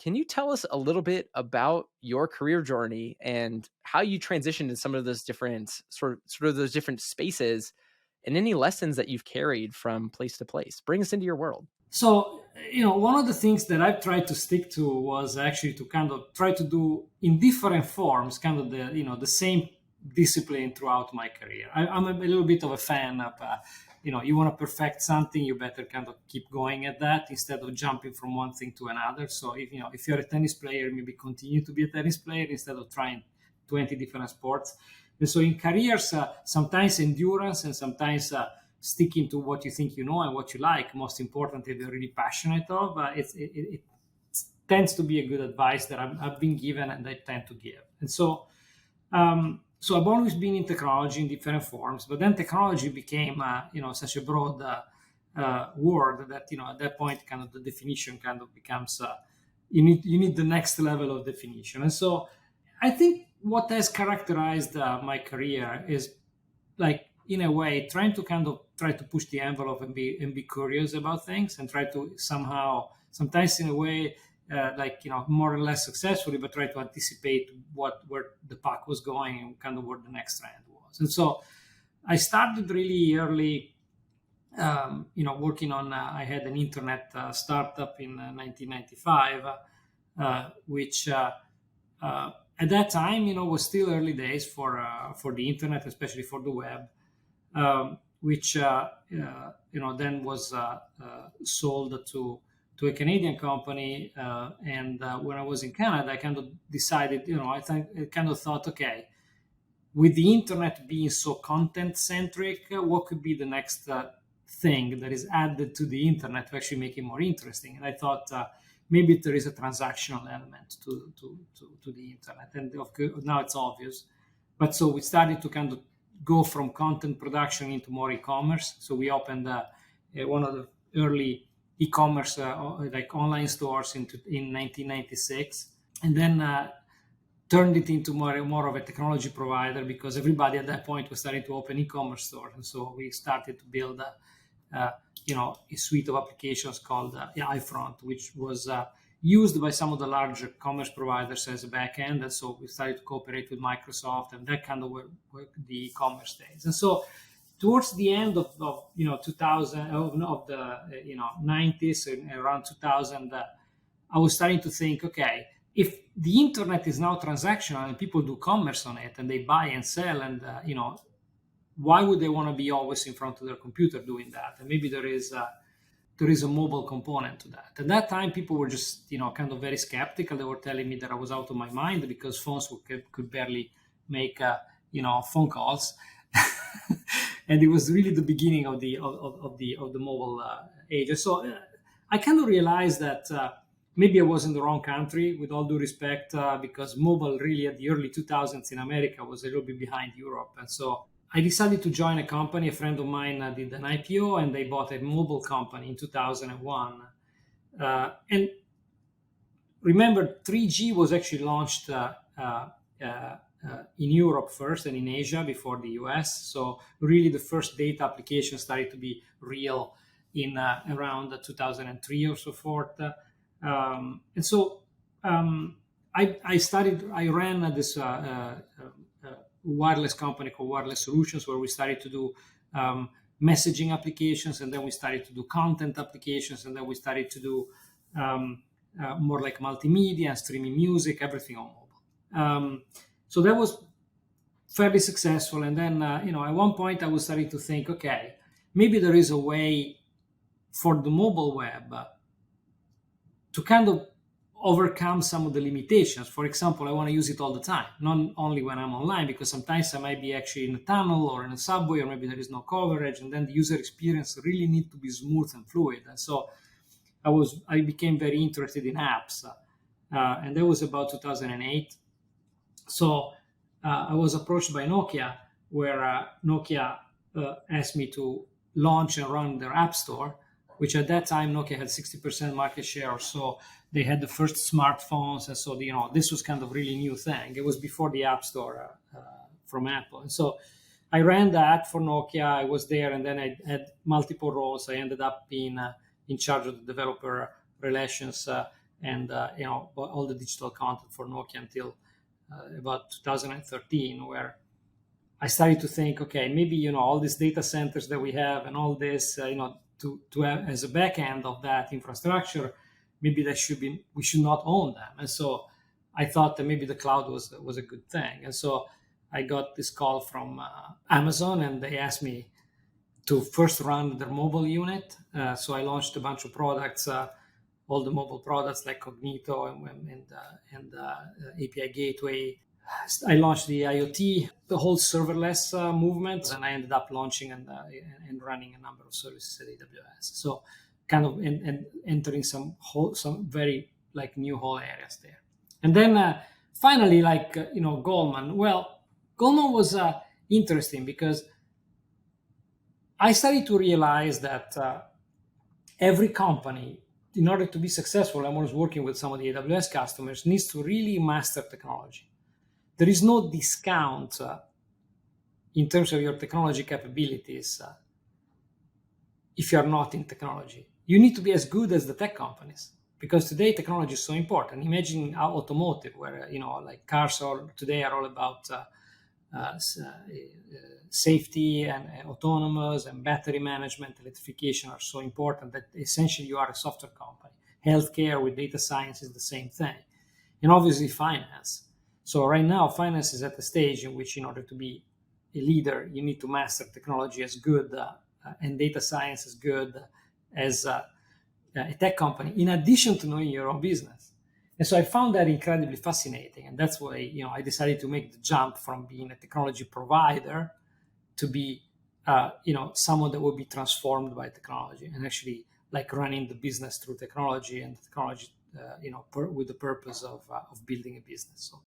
Can you tell us a little bit about your career journey and how you transitioned in some of those different sort of those different spaces and any lessons that you've carried from place to place? Bring us into your world. So, one of the things that I've tried to stick to was actually to kind of try to do in different forms, kind of the same discipline throughout my career. I'm a little bit of a fan of, you want to perfect something, you better kind of keep going at that instead of jumping from one thing to another. So if you're a tennis player, maybe continue to be a tennis player instead of trying 20 different sports. And so in careers, sometimes endurance and sometimes sticking to what you think you know and what you like. Most importantly, they're really passionate of. It tends to be a good advice that I've been given and I tend to give. And so I've always been in technology in different forms, but then technology became such a broad word that at that point kind of the definition kind of becomes you need the next level of definition. And so I think what has characterized my career is, like, in a way, try to push the envelope and be curious about things and try to somehow, sometimes in a way, more or less successfully, but try to anticipate where the puck was going and kind of where the next trend was. And so I started really early, working on. I had an internet startup in 1995, which at that time, was still early days for the internet, especially for the web, which then was sold to a Canadian company. And when I was in Canada, I kind of decided, I kind of thought, okay, with the internet being so content centric, what could be the next thing that is added to the internet to actually make it more interesting? And I thought maybe there is a transactional element to the internet. And of course, now it's obvious. But so we started to kind of go from content production into more e-commerce. So we opened one of the early e-commerce like online stores in 1996, and then turned it into more of a technology provider, because everybody at that point was starting to open e-commerce stores. And so we started to build a suite of applications called iFront, which was used by some of the larger commerce providers as a backend. And so we started to cooperate with Microsoft, and that kind of were the e-commerce days. And so towards the end of 2000 of the 90s and around 2000, I was starting to think, okay, if the internet is now transactional and people do commerce on it and they buy and sell, and why would they want to be always in front of their computer doing that? And maybe there is a mobile component to that. At that time, people were just kind of very skeptical. They were telling me that I was out of my mind because phones could barely make phone calls. And it was really the beginning of the mobile age. So I kind of realized that maybe I was in the wrong country, with all due respect, because mobile really at the early 2000s in America was a little bit behind Europe. And so I decided to join a company. A friend of mine did an IPO, and they bought a mobile company in 2001. And remember, 3G was actually launched in Europe first and in Asia before the US. So really the first data application started to be real in around 2003 or so forth. And so I ran this wireless company called Wireless Solutions, where we started to do messaging applications, and then we started to do content applications, and then we started to do more like multimedia and streaming music, everything on mobile. So that was fairly successful. And then, at one point I was starting to think, okay, maybe there is a way for the mobile web to kind of overcome some of the limitations. For example, I want to use it all the time, not only when I'm online, because sometimes I might be actually in a tunnel or in a subway, or maybe there is no coverage, and then the user experience really need to be smooth and fluid. And so I became very interested in apps, and that was about 2008. So I was approached by Nokia, where Nokia asked me to launch and run their app store, which at that time Nokia had 60% market share or so. They had the first smartphones, and so this was kind of really new thing. It was before the app store from Apple, and so I ran that for Nokia. I was there, and then I had multiple roles. I ended up being in charge of the developer relations and all the digital content for Nokia until about 2013, where I started to think, okay, maybe all these data centers that we have and all this, to have as a back end of that infrastructure, maybe we should not own them. And so I thought that maybe the cloud was a good thing. And so I got this call from Amazon, and they asked me to first run their mobile unit. So I launched a bunch of products, all the mobile products like Cognito and API Gateway. I launched the IoT, the whole serverless movement, and I ended up launching and running a number of services at AWS. So kind of and entering some very like new whole areas there. And then finally, Goldman. Well, Goldman was interesting because I started to realize that every company, in order to be successful, I was working with some of the AWS customers, needs to really master technology. There is no discount in terms of your technology capabilities if you're not in technology. You need to be as good as the tech companies, because today technology is so important. Imagine how automotive, where like cars today are all about safety and autonomous and battery management, electrification are so important that essentially you are a software company. Healthcare with data science is the same thing. And obviously finance. So right now, finance is at the stage in which, in order to be a leader, you need to master technology as good and data science as good as a tech company, in addition to knowing your own business. And so I found that incredibly fascinating. And that's why, I decided to make the jump from being a technology provider to be, someone that will be transformed by technology and actually like running the business through technology, and technology, with the purpose of building a business. So